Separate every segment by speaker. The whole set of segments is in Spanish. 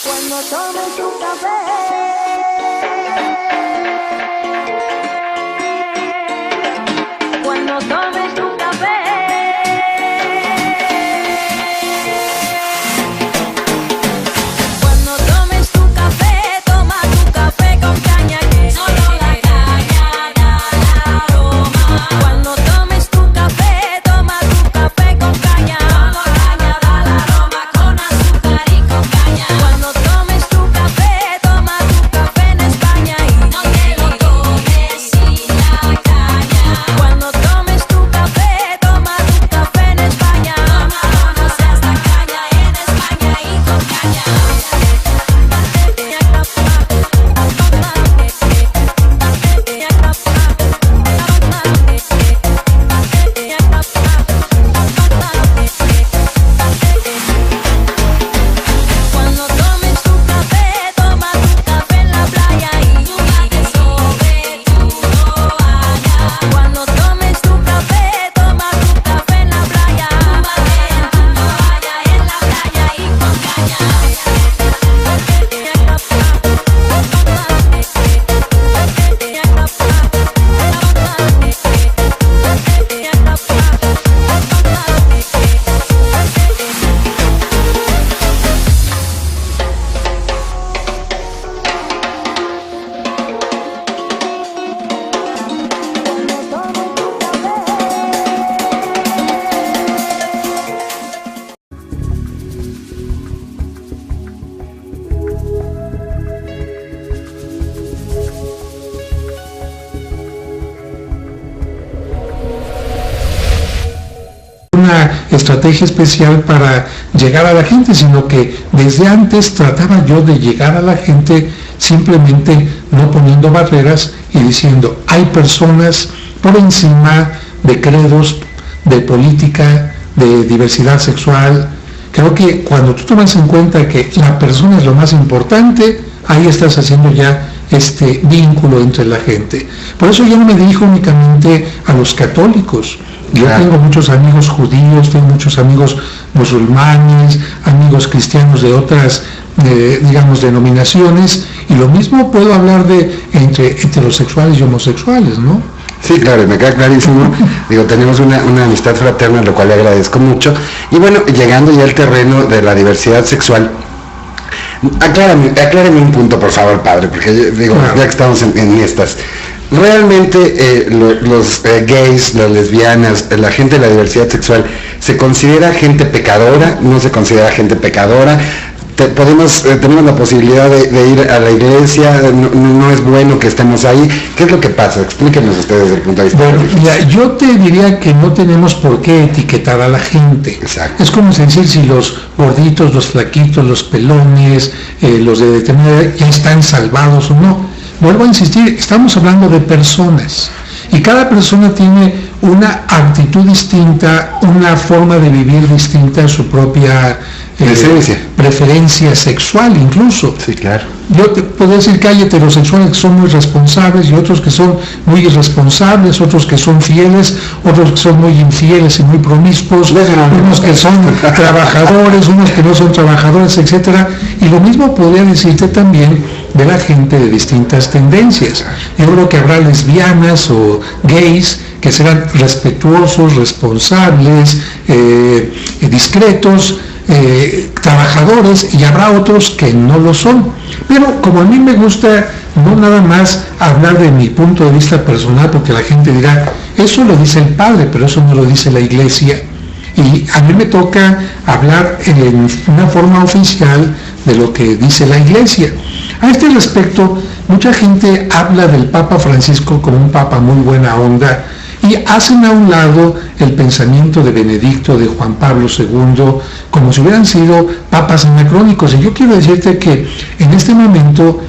Speaker 1: Cuando tomes tu café, cuando tomes tu café, cuando tomes tu café, toma tu café con caña, que solo la caña da el aroma. Cuando tomes tu café, toma tu café con caña, solo caña da el aroma, con azúcar y con caña. Cuando tomes tu café, toma tu café en España y no te lo tomes sin la caña. Cuando tomes tu café, toma tu café en España, no seas tacaña, en España y con caña. Cuando tomes tu café, toma tu café en la playa y lluvia sobre tu toalla. Cuando tomes tu café, toma tu café en la playa, lluvia en tu toalla, en la playa y con caña.
Speaker 2: Una estrategia especial para llegar a la gente, sino que desde antes trataba yo de llegar a la gente simplemente no poniendo barreras y diciendo, hay personas por encima de credos, de política, de diversidad sexual. Creo que cuando tú tomas en cuenta que la persona es lo más importante, ahí estás haciendo ya este vínculo entre la gente. Por eso yo no me dirijo únicamente a los católicos. Yo tengo muchos amigos judíos, tengo muchos amigos musulmanes, amigos cristianos de otras, digamos, denominaciones, y lo mismo puedo hablar de entre heterosexuales y homosexuales, ¿no?
Speaker 3: Sí, claro, me queda clarísimo. Digo, tenemos una amistad fraterna, lo cual le agradezco mucho. Y bueno, llegando ya al terreno de la diversidad sexual, aclárame un punto, por favor, padre, porque digo, ya que estamos en estas. Realmente los gays, las lesbianas, la gente de la diversidad sexual, ¿se considera gente pecadora? ¿No se considera gente pecadora? Tenemos la posibilidad de ir a la iglesia, no es bueno que estemos ahí. ¿Qué es lo que pasa? Explíquenos ustedes desde el punto de vista.
Speaker 2: Bueno, mira, yo te diría que no tenemos por qué etiquetar a la gente.
Speaker 3: Exacto.
Speaker 2: Es como decir si los gorditos, los flaquitos, los pelones, los de determinada edad ya están salvados o no. Vuelvo a insistir, estamos hablando de personas y cada persona tiene una actitud distinta, una forma de vivir distinta, su propia preferencia sexual incluso.
Speaker 3: Sí, claro.
Speaker 2: Yo te puedo decir que hay heterosexuales que son muy responsables y otros que son muy irresponsables, otros que son fieles, otros que son muy infieles y muy promiscuos, unos que son trabajadores, unos que no son trabajadores, etcétera. Y lo mismo podría decirte también de la gente de distintas tendencias. Yo creo que habrá lesbianas o gays que serán respetuosos, responsables, discretos, trabajadores, y habrá otros que no lo son. Pero como a mí me gusta no nada más hablar de mi punto de vista personal, porque la gente dirá, eso lo dice el padre, pero eso no lo dice la iglesia. Y a mí me toca hablar en una forma oficial de lo que dice la iglesia. A este respecto, mucha gente habla del Papa Francisco como un papa muy buena onda y hacen a un lado el pensamiento de Benedicto, de Juan Pablo II, como si hubieran sido papas anacrónicos. Y yo quiero decirte que en este momento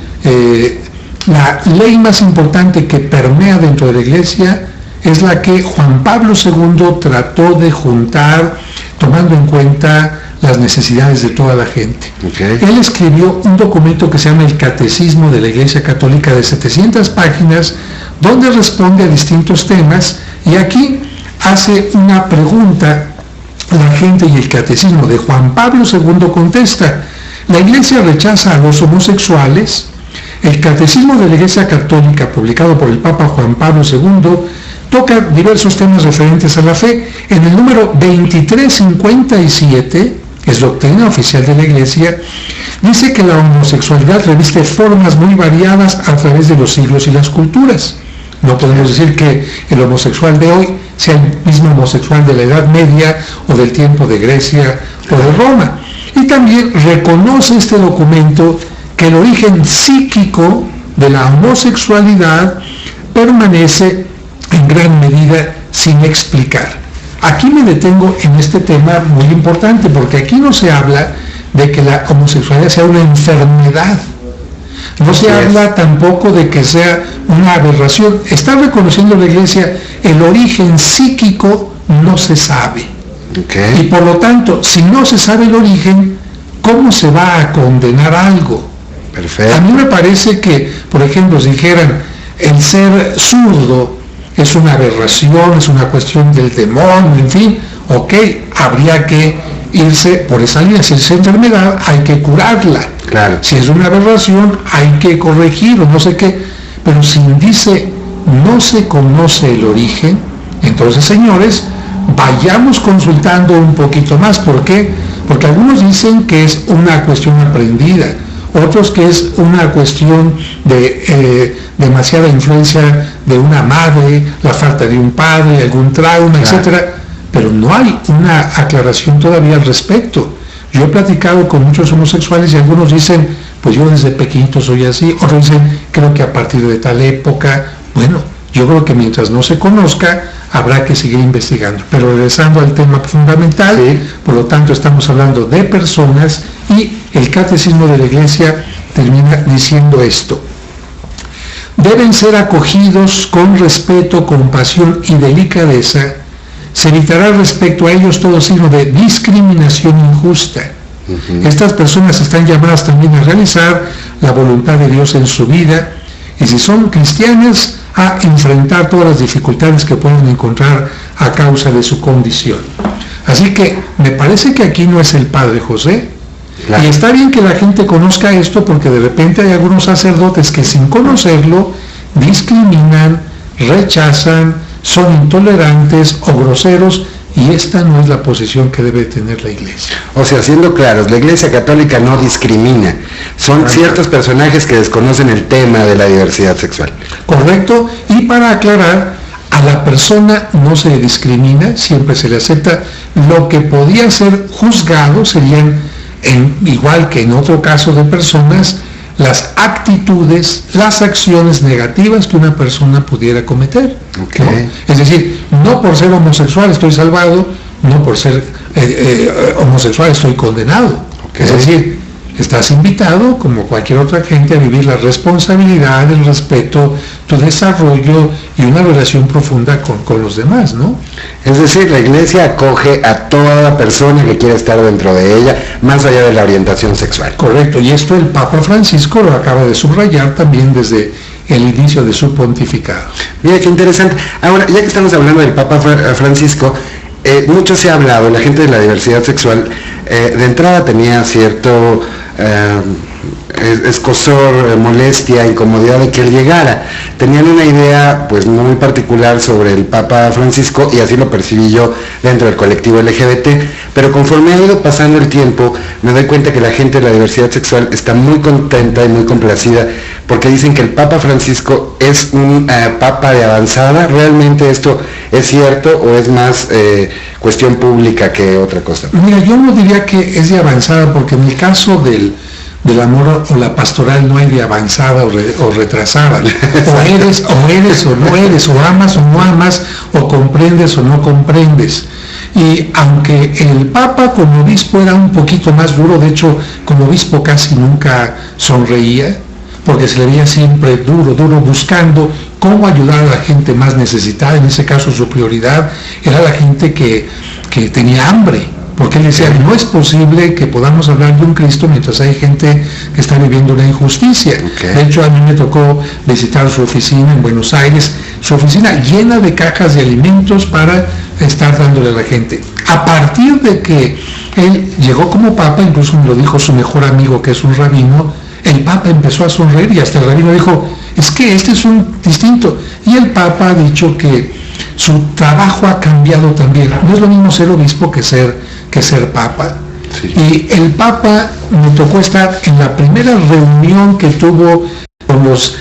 Speaker 2: la ley más importante que permea dentro de la iglesia es la que Juan Pablo II trató de juntar, tomando en cuenta las necesidades de toda la gente. Él escribió un documento que se llama el Catecismo de la Iglesia Católica, de 700 páginas, donde responde a distintos temas, y aquí hace una pregunta a la gente y el Catecismo de Juan Pablo II contesta. La Iglesia rechaza a los homosexuales. El Catecismo de la Iglesia Católica, publicado por el Papa Juan Pablo II, toca diversos temas referentes a la fe. En el número 2357, es doctrina oficial de la Iglesia, dice que la homosexualidad reviste formas muy variadas a través de los siglos y las culturas. No podemos decir que el homosexual de hoy sea el mismo homosexual de la Edad Media o del tiempo de Grecia o de Roma. Y también reconoce este documento que el origen psíquico de la homosexualidad permanece en gran medida sin explicar. Aquí me detengo en este tema muy importante, porque aquí no se habla de que la homosexualidad sea una enfermedad. No se habla tampoco de que sea una aberración. Está reconociendo la Iglesia el origen psíquico, no se sabe. Y por lo tanto, si no se sabe el origen, ¿cómo se va a condenar algo?
Speaker 3: Perfecto.
Speaker 2: A mí me parece que, por ejemplo, si dijeran el ser zurdo es una aberración, es una cuestión del demonio, en fin, ok, habría que irse por esa línea. Si es enfermedad, hay que curarla.
Speaker 3: Claro.
Speaker 2: Si es una aberración, hay que corregir o no sé qué. Pero si dice no se conoce el origen, entonces, señores, vayamos consultando un poquito más. ¿Por qué? Porque algunos dicen que es una cuestión aprendida, otros que es una cuestión de demasiada influencia de una madre, la falta de un padre, algún trauma, claro, etcétera. Pero no hay una aclaración todavía al respecto. Yo he platicado con muchos homosexuales y algunos dicen, pues yo desde pequeñito soy así, otros dicen, creo que a partir de tal época. Bueno, yo creo que mientras no se conozca, habrá que seguir investigando. Pero regresando al tema fundamental, sí, por lo tanto estamos hablando de personas, y el Catecismo de la Iglesia termina diciendo esto: deben ser acogidos con respeto, compasión y delicadeza. Se evitará respecto a ellos todo signo de discriminación injusta. Estas personas están llamadas también a realizar la voluntad de Dios en su vida, y si son cristianas, a enfrentar todas las dificultades que pueden encontrar a causa de su condición. Así que me parece que aquí no es el Padre José. Claro. Y está bien que la gente conozca esto, porque de repente hay algunos sacerdotes que sin conocerlo discriminan, rechazan, son intolerantes o groseros, y esta no es la posición que debe tener la Iglesia.
Speaker 3: O sea, siendo claros, la Iglesia Católica no discrimina, son ciertos personajes que desconocen el tema de la diversidad sexual.
Speaker 2: Correcto, y para aclarar, a la persona no se le discrimina, siempre se le acepta. Lo que podía ser juzgado serían, igual que en otro caso de personas, las actitudes, las acciones negativas que una persona pudiera cometer. Okay. ¿No? Es decir, no por ser homosexual estoy salvado, no por ser homosexual estoy condenado. Okay. Es decir, estás invitado, como cualquier otra gente, a vivir la responsabilidad, el respeto, tu desarrollo y una relación profunda con los demás, ¿no?
Speaker 3: Es decir, la Iglesia acoge a toda persona que quiera estar dentro de ella, más allá de la orientación sexual.
Speaker 2: Correcto, y esto el Papa Francisco lo acaba de subrayar también desde el inicio de su pontificado.
Speaker 3: Mira, qué interesante. Ahora, ya que estamos hablando del Papa Francisco, mucho se ha hablado, la gente de la diversidad sexual, de entrada tenía cierto escozor, molestia, incomodidad de que él llegara. Tenían una idea pues muy particular sobre el Papa Francisco, y así lo percibí yo dentro del colectivo LGBT, pero conforme ha ido pasando el tiempo me doy cuenta que la gente de la diversidad sexual está muy contenta y muy complacida, porque dicen que el Papa Francisco es un Papa de avanzada. ¿Realmente esto es cierto o es más cuestión pública que otra cosa?
Speaker 2: Mira, yo no diría que es de avanzada, porque en el caso del amor o la pastoral no hay de avanzada o retrasada. O eres o no eres, o amas o no amas, o comprendes o no comprendes. Y aunque el Papa como obispo era un poquito más duro, de hecho como obispo casi nunca sonreía, porque se le veía siempre duro, buscando cómo ayudar a la gente más necesitada. En ese caso su prioridad era la gente que tenía hambre, porque él decía, no es posible que podamos hablar de un Cristo mientras hay gente que está viviendo una injusticia. Okay. De hecho, a mí me tocó visitar su oficina en Buenos Aires. su oficina llena de cajas de alimentos para estar dándole a la gente. A partir de que él llegó como papa, incluso me lo dijo su mejor amigo, que es un rabino, el papa empezó a sonreír y hasta el rabino dijo, es que este es un distinto. Y el papa ha dicho que su trabajo ha cambiado también. No es lo mismo ser obispo que ser papa. Sí. Y el papa me tocó estar en la primera reunión que tuvo con los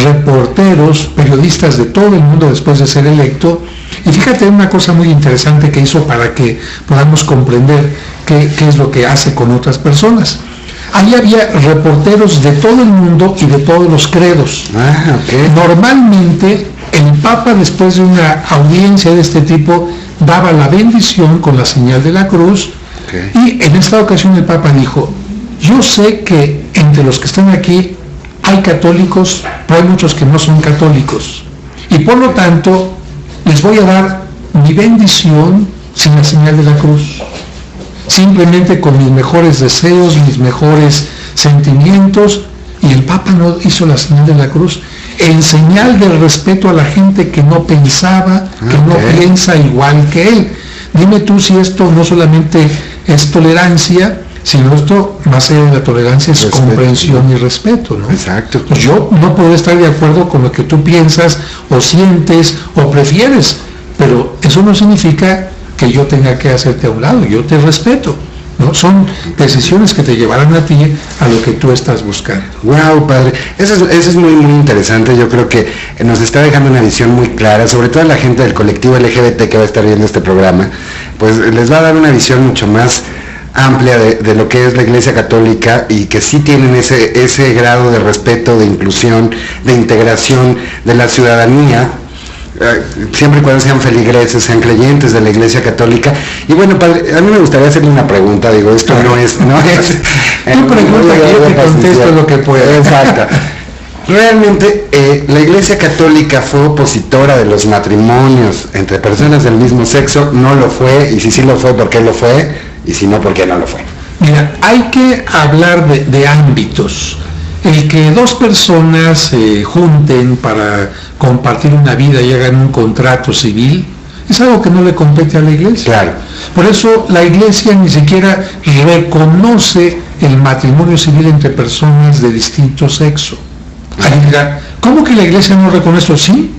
Speaker 2: reporteros, periodistas de todo el mundo después de ser electo. Y fíjate una cosa muy interesante que hizo para que podamos comprender qué es lo que hace con otras personas. Ahí había reporteros de todo el mundo y de todos los credos. Okay. Normalmente el Papa, después de una audiencia de este tipo, daba la bendición con la señal de la cruz. Okay. Y en esta ocasión el Papa dijo, yo sé que entre los que están aquí hay católicos, pero hay muchos que no son católicos. Y por lo tanto, les voy a dar mi bendición sin la señal de la cruz. Simplemente con mis mejores deseos, mis mejores sentimientos, y el Papa no hizo la señal de la cruz, en señal del respeto a la gente que no pensaba, que no piensa igual que él. Dime tú si esto no solamente es tolerancia, sino esto, más allá de la tolerancia, es comprensión y respeto, ¿no?
Speaker 3: Exacto.
Speaker 2: Pues yo no puedo estar de acuerdo con lo que tú piensas, o sientes, o prefieres, pero eso no significa que yo tenga que hacerte a un lado, yo te respeto, ¿no? Son decisiones que te llevarán a ti a lo que tú estás buscando.
Speaker 3: Wow, padre, eso es muy, muy interesante. Yo creo que nos está dejando una visión muy clara, sobre todo a la gente del colectivo LGBT que va a estar viendo este programa, pues les va a dar una visión mucho más amplia de lo que es la Iglesia Católica, y que sí tienen ese grado de respeto, de inclusión, de integración de la ciudadanía, siempre y cuando sean feligreses, sean creyentes de la Iglesia Católica. Y bueno, padre, a mí me gustaría hacerle una pregunta, digo, esto no es
Speaker 2: tu pregunta, yo te contesto lo que pueda.
Speaker 3: Exacto. Realmente la Iglesia Católica fue opositora de los matrimonios entre personas del mismo sexo. No lo fue, y si sí lo fue, ¿por qué lo fue? Y si no, ¿por qué no lo fue?
Speaker 2: Mira, hay que hablar de ámbitos. El que dos personas se junten para compartir una vida y hagan un contrato civil es algo que no le compete a la Iglesia.
Speaker 3: Claro.
Speaker 2: Por eso la Iglesia ni siquiera reconoce el matrimonio civil entre personas de distinto sexo. Alguien dirá, ¿cómo que la Iglesia no reconoce? Sí.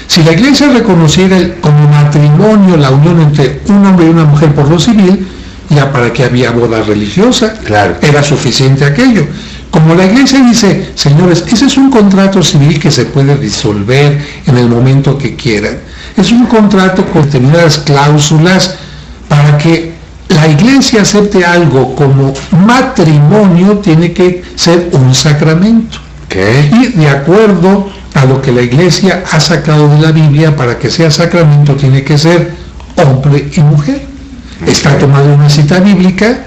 Speaker 2: Si la Iglesia reconociera como matrimonio la unión entre un hombre y una mujer por lo civil, ya para qué había boda religiosa,
Speaker 3: claro,
Speaker 2: era suficiente aquello. Como la Iglesia dice, señores, ese es un contrato civil que se puede disolver en el momento que quieran. Es un contrato con determinadas cláusulas para que la Iglesia acepte algo como matrimonio, tiene que ser un sacramento.
Speaker 3: ¿Qué?
Speaker 2: Y de acuerdo a lo que la Iglesia ha sacado de la Biblia, para que sea sacramento tiene que ser hombre y mujer. Está tomado una cita bíblica.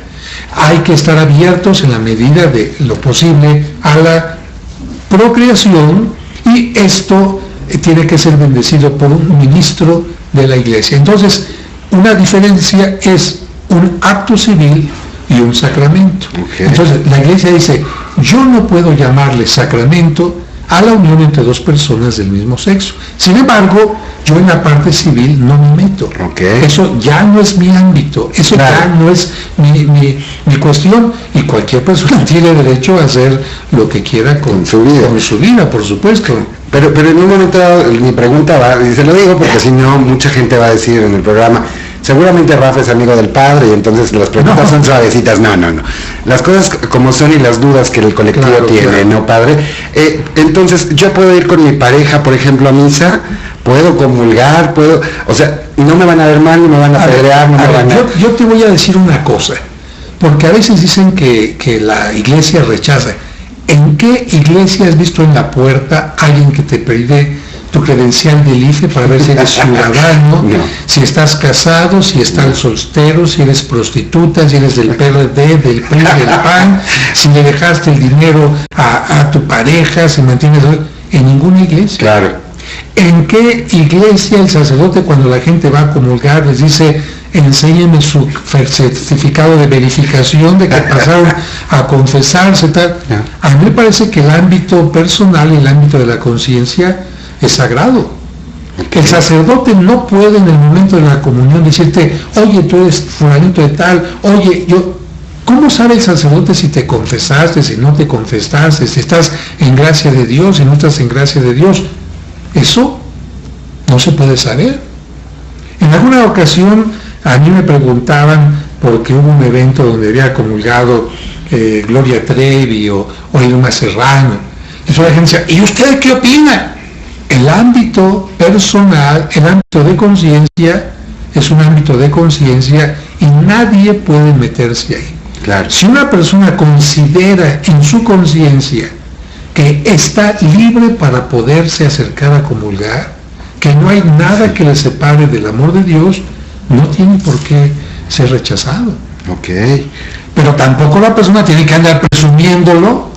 Speaker 2: Hay que estar abiertos en la medida de lo posible a la procreación, y esto tiene que ser bendecido por un ministro de la Iglesia. Entonces, una diferencia es un acto civil y un sacramento. Entonces, la Iglesia dice, yo no puedo llamarle sacramento a la unión entre dos personas del mismo sexo. Sin embargo, yo en la parte civil no me meto. Eso ya no es mi ámbito, eso ya no es mi cuestión, y cualquier persona tiene derecho a hacer lo que quiera con su vida, por supuesto.
Speaker 3: Pero en un momento mi pregunta va, y se lo digo porque si no, mucha gente va a decir en el programa, seguramente Rafa es amigo del padre y entonces las preguntas son suavecitas. No. Las cosas como son y las dudas que el colectivo tiene, ¿no, padre? Entonces, yo puedo ir con mi pareja, por ejemplo, a misa, puedo comulgar, o sea, no me van a ver mal, no me van a apedrear, no me van a...
Speaker 2: Yo te voy a decir una cosa, porque a veces dicen que la Iglesia rechaza. ¿En qué iglesia has visto en la puerta alguien que te pide tu credencial del IFE para ver si eres ciudadano, si estás casado, si estás soltero, si eres prostituta, si eres del PRD, del PRI, del PAN, si le dejaste el dinero a tu pareja, si mantienes... En ninguna iglesia.
Speaker 3: Claro.
Speaker 2: ¿En qué iglesia el sacerdote, cuando la gente va a comulgar, les dice, enséñeme su certificado de verificación de que pasaron a confesarse, tal? A mí me parece que el ámbito personal y el ámbito de la conciencia es sagrado. El sacerdote no puede en el momento de la comunión decirte, oye, tú eres fulanito de tal, oye, yo... ¿Cómo sabe el sacerdote si te confesaste, si no te confesaste, si estás en gracia de Dios, si no estás en gracia de Dios? Eso no se puede saber. En alguna ocasión a mí me preguntaban, porque hubo un evento donde había comulgado Gloria Trevi o Irma Serrano, y la gente decía, ¿y usted qué opina? El ámbito personal, el ámbito de conciencia, es un ámbito de conciencia y nadie puede meterse ahí.
Speaker 3: Claro.
Speaker 2: Si una persona considera en su conciencia que está libre para poderse acercar a comulgar, que no hay nada que le separe del amor de Dios, no tiene por qué ser rechazado.
Speaker 3: Ok.
Speaker 2: Pero tampoco la persona tiene que andar presumiéndolo,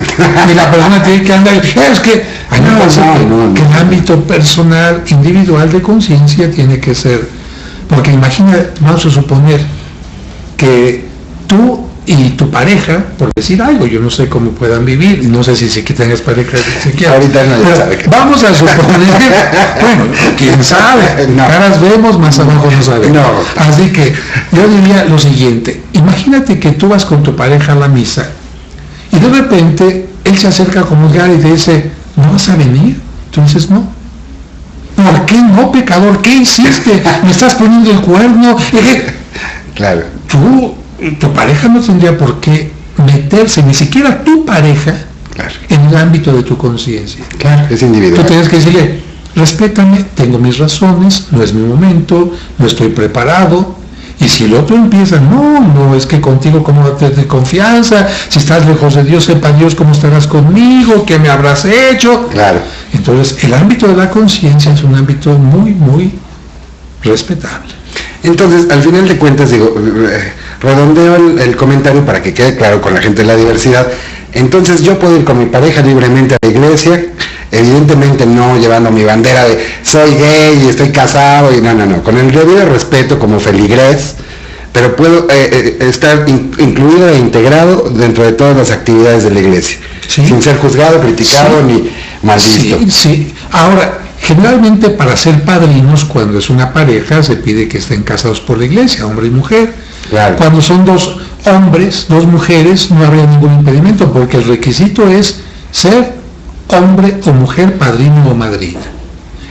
Speaker 2: ni la persona tiene que andar, es que hay una cosa que el ámbito personal, individual de conciencia tiene que ser, porque imagina, vamos a suponer que tú y tu pareja, por decir algo, yo no sé cómo puedan vivir, no sé si tengas pareja siquiera.
Speaker 3: Ahorita no ya sabe que...
Speaker 2: Vamos a suponer, bueno, quién sabe,
Speaker 3: no.
Speaker 2: Caras vemos, más abajo no sabemos.
Speaker 3: No.
Speaker 2: Así que yo diría lo siguiente, imagínate que tú vas con tu pareja a la misa y de repente él se acerca a comulgar y te dice, ¿no vas a venir? Tú dices, no. ¿Por qué no, pecador? ¿Qué hiciste? ¿Me estás poniendo el cuerno?
Speaker 3: Claro.
Speaker 2: Tu pareja no tendría por qué meterse, ni siquiera tu pareja,
Speaker 3: Claro.
Speaker 2: en el ámbito de tu conciencia.
Speaker 3: Claro, es individual.
Speaker 2: Tú tienes que decirle, respétame, tengo mis razones, no es mi momento, no estoy preparado. Y si el otro empieza, no, es que contigo cómo de confianza, si estás lejos de Dios, sepa Dios cómo estarás conmigo, qué me habrás hecho.
Speaker 3: Claro.
Speaker 2: Entonces, el ámbito de la conciencia es un ámbito muy, muy respetable.
Speaker 3: Entonces, al final de cuentas, digo, redondeo el comentario para que quede claro con la gente de la diversidad. Entonces, yo puedo ir con mi pareja libremente a la iglesia, evidentemente no llevando mi bandera de soy gay y estoy casado, y no, con el debido respeto como feligrés, pero puedo estar incluido e integrado dentro de todas las actividades de la iglesia,
Speaker 2: ¿Sí?
Speaker 3: sin ser juzgado, criticado,
Speaker 2: Sí.
Speaker 3: ni mal visto.
Speaker 2: Sí. Ahora, generalmente para ser padrinos, cuando es una pareja, se pide que estén casados por la iglesia, hombre y mujer.
Speaker 3: Claro.
Speaker 2: Cuando son dos hombres, dos mujeres, no habría ningún impedimento, porque el requisito es ser hombre o mujer, padrino o madrina.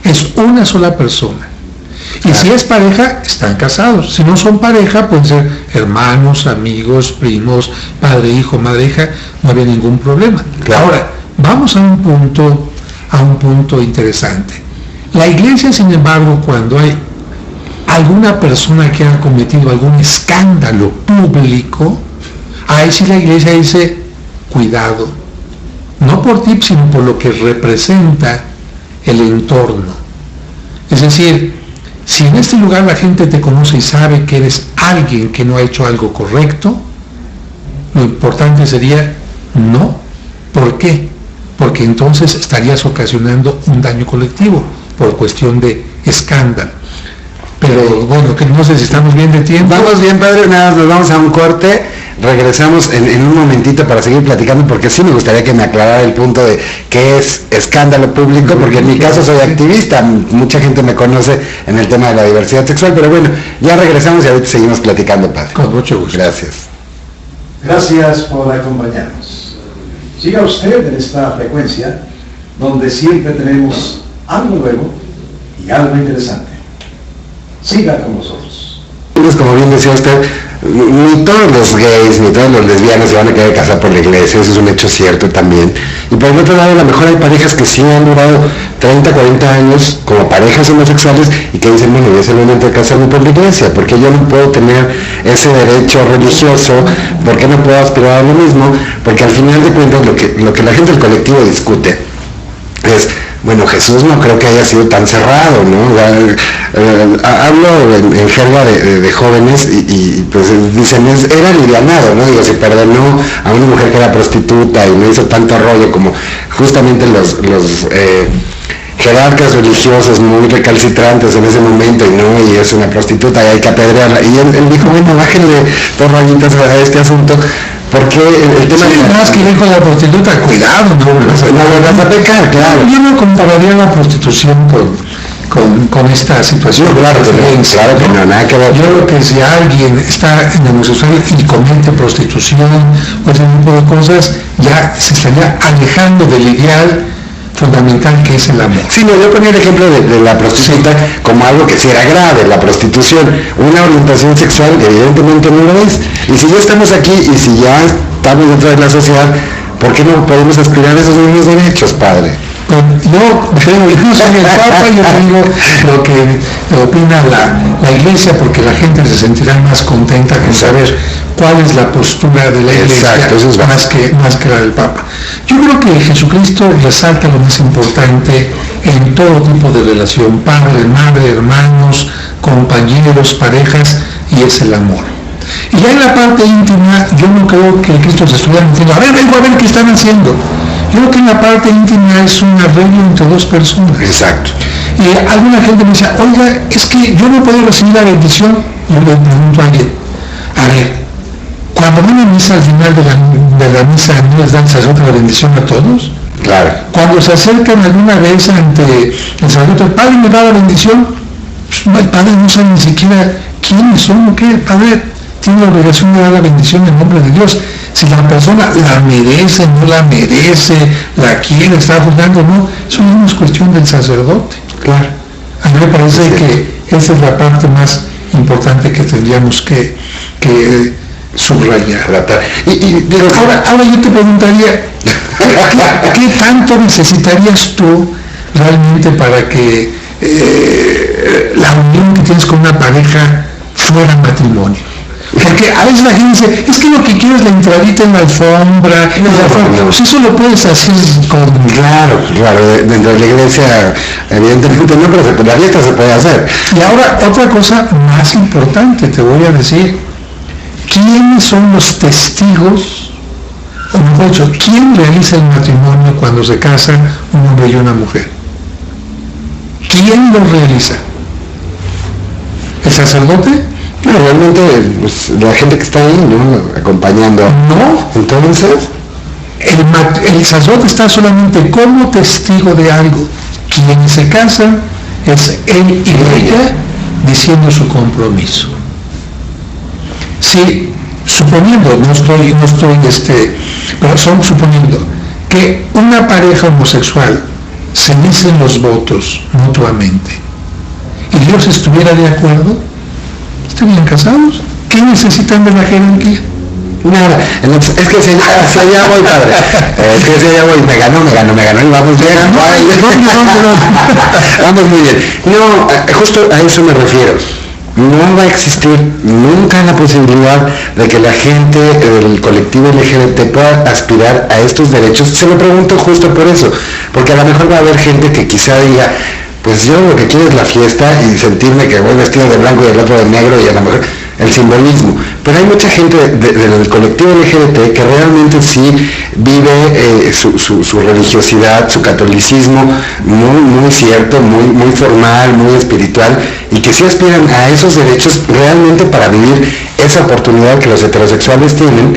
Speaker 2: Es una sola persona. Y
Speaker 3: Claro.
Speaker 2: si es pareja, están casados. Si no son pareja, pueden ser hermanos, amigos, primos, padre, hijo, madre, hija, no había ningún problema.
Speaker 3: Claro.
Speaker 2: Ahora, vamos a un punto interesante. La iglesia, sin embargo, cuando hay alguna persona que ha cometido algún escándalo público, ahí sí la iglesia dice, cuidado, no por ti, sino por lo que representa el entorno. Es decir, si en este lugar la gente te conoce y sabe que eres alguien que no ha hecho algo correcto, lo importante sería no. ¿Por qué? Porque entonces estarías ocasionando un daño colectivo por cuestión de escándalo. Pero bueno, que no sé si estamos bien de tiempo.
Speaker 3: Vamos bien, padre, nada, nos vamos a un corte, regresamos en un momentito para seguir platicando, porque sí me gustaría que me aclarara el punto de qué es escándalo público, porque en mi caso soy activista, mucha gente me conoce en el tema de la diversidad sexual, pero bueno, ya regresamos y ahorita seguimos platicando, padre.
Speaker 2: Con mucho gusto.
Speaker 3: Gracias.
Speaker 4: Gracias por acompañarnos. Siga usted en esta frecuencia, donde siempre tenemos algo nuevo y algo interesante. Siga con nosotros.
Speaker 3: Pues como bien decía usted, ni todos los gays, ni todos los lesbianos se van a querer casar por la iglesia, eso es un hecho cierto también. Y por el otro lado, a lo mejor hay parejas que sí han durado 30, 40 años como parejas homosexuales y que dicen, bueno, ya es el momento de casarme por la iglesia, porque yo no puedo tener ese derecho religioso, porque no puedo aspirar a lo mismo, porque al final de cuentas lo que la gente del colectivo discute es, bueno, Jesús no creo que haya sido tan cerrado, ¿no? Hablo en jerga de jóvenes y pues dicen, era alivianado, ¿no? Digo, se perdonó a una mujer que era prostituta y no hizo tanto rollo como justamente los jerarcas religiosos muy recalcitrantes en ese momento, y es una prostituta y hay que apedrearla. Y él dijo, bueno, bájenle 2 rayitas a este asunto, porque el tema
Speaker 2: Sí,
Speaker 3: de
Speaker 2: más que dijo la prostituta, cuidado, no
Speaker 3: vas a pecar, claro.
Speaker 2: Yo no compararía la prostitución con esta situación.
Speaker 3: No, claro que no, nada que ver.
Speaker 2: Yo creo que si alguien está en homosexual y comete prostitución o ese tipo de cosas, ya se estaría alejando del ideal fundamental que es el amor.
Speaker 3: Sí, no, yo ponía el ejemplo de la prostituta como algo que sí era grave, la prostitución. Una orientación sexual evidentemente no lo es. Y si ya estamos aquí y si ya estamos dentro de la sociedad, ¿por qué no podemos aspirar a esos mismos derechos, padre?
Speaker 2: Yo soy el Papa, yo te digo lo que opina la Iglesia, porque la gente se sentirá más contenta con saber cuál es la postura de la Iglesia.
Speaker 3: Exacto, eso es
Speaker 2: más que la del Papa. Yo creo que Jesucristo resalta lo más importante en todo tipo de relación, padre, madre, hermanos, compañeros, parejas, y es el amor. Y ya en la parte íntima, yo no creo que Cristo se estuviera diciendo, vengo a ver qué están haciendo. Yo creo que en la parte íntima es un arreglo entre dos personas.
Speaker 3: Exacto.
Speaker 2: Y alguna gente me dice, oiga, es que yo no puedo recibir la bendición. Yo le pregunto a alguien, a ver, cuando van a misa al final de la misa, ¿no les dan sacerdote la bendición a todos?
Speaker 3: Claro.
Speaker 2: Cuando se acercan alguna vez ante el sacerdote, el padre me da la bendición, pues, el padre no sabe ni siquiera quiénes son o qué. El padre tiene la obligación de dar la bendición en nombre de Dios. Si la persona la merece, no la merece, la quiere, está juzgando, no, eso no es cuestión del sacerdote.
Speaker 3: Claro.
Speaker 2: A mí me parece que esa es la parte más importante que tendríamos que subrayar.
Speaker 3: Y digo,
Speaker 2: ahora yo te preguntaría, ¿qué tanto necesitarías tú realmente para que la unión que tienes con una pareja fuera matrimonio? Porque a veces la gente dice, es que lo que quiero es la entradita en la alfombra, pues eso lo puedes hacer con...
Speaker 3: Claro, dentro de la iglesia, evidentemente no, pero la fiesta se puede hacer.
Speaker 2: Y ahora, otra cosa más importante, te voy a decir, ¿quiénes son los testigos, o mejor dicho, quién realiza el matrimonio cuando se casan un hombre y una mujer? ¿Quién lo realiza? ¿El sacerdote?
Speaker 3: No, realmente pues, la gente que está ahí, ¿no? Acompañando.
Speaker 2: No.
Speaker 3: Entonces,
Speaker 2: el sacerdote está solamente como testigo de algo. Quien se casa es él y ella diciendo su compromiso. Si, suponiendo, pero son suponiendo que una pareja homosexual se dicen los votos mutuamente y Dios estuviera de acuerdo, ¿estarían casados? ¿Qué necesitan de la jerarquía?
Speaker 3: nada. Entonces, es que si allá voy, padre. Es que si allá voy, me ganó y vamos bien. Vamos muy bien. No, justo a eso me refiero. No va a existir nunca la posibilidad de que la gente del colectivo LGBT pueda aspirar a estos derechos. Se lo pregunto justo por eso, porque a lo mejor va a haber gente que quizá diga, pues yo lo que quiero es la fiesta y sentirme que voy vestido de blanco y el otro de negro y a lo mejor el simbolismo. Pero hay mucha gente del colectivo LGBT que realmente sí vive su religiosidad, su catolicismo muy cierto, muy formal, muy espiritual, y que sí aspiran a esos derechos realmente para vivir esa oportunidad que los heterosexuales tienen,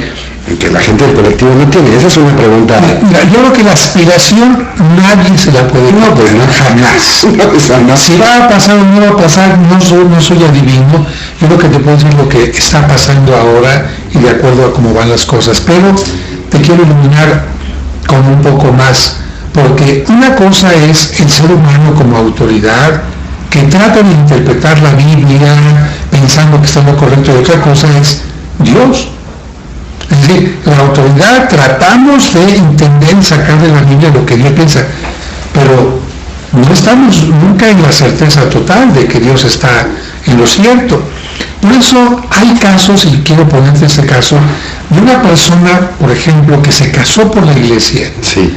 Speaker 3: que la gente del colectivo no tiene. Esa es una pregunta.
Speaker 2: Yo creo que la aspiración nadie se la puede.
Speaker 3: No, pues no, jamás. No.
Speaker 2: Si va a pasar o no va a pasar, no soy adivino. Yo creo que te puedo decir lo que está pasando ahora y de acuerdo a cómo van las cosas. Pero te quiero iluminar con un poco más, porque una cosa es el ser humano como autoridad que trata de interpretar la Biblia pensando que está lo correcto, y otra cosa es Dios. Es decir, la autoridad tratamos de entender y sacar de la Biblia lo que Dios piensa, pero no estamos nunca en la certeza total de que Dios está en lo cierto. Por eso hay casos, y quiero ponerte este caso, de una persona, por ejemplo, que se casó por la iglesia,
Speaker 3: sí.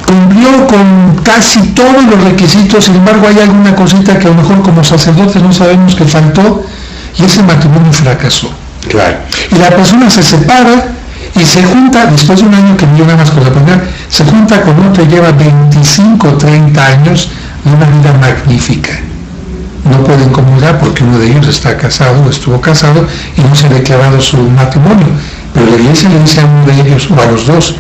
Speaker 2: Cumplió con casi todos los requisitos, sin embargo hay alguna cosita que a lo mejor como sacerdotes no sabemos que faltó, y ese matrimonio fracasó.
Speaker 3: Claro.
Speaker 2: Y la persona se separa y se junta, después de un año que vivió nada más con la primera, se junta con otro que lleva 25 o 30 años de una vida magnífica. No pueden comulgar porque uno de ellos está casado o estuvo casado y no se ha declarado su matrimonio. Pero la iglesia le dice a uno de ellos o a los dos,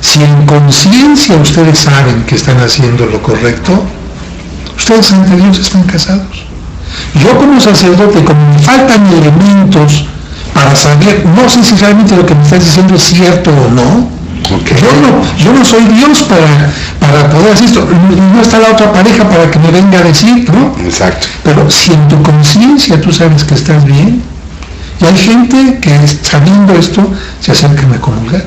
Speaker 2: si en conciencia ustedes saben que están haciendo lo correcto, Ustedes ante Dios están casados. Yo como sacerdote, como me faltan elementos para saber, no sé si realmente lo que me estás diciendo es cierto o no.
Speaker 3: Okay.
Speaker 2: Yo no soy Dios para poder hacer esto. No está la otra pareja para que me venga a decir, ¿no?
Speaker 3: Exacto.
Speaker 2: Pero si en tu conciencia tú sabes que estás bien, y hay gente que sabiendo esto se acercan a comulgar.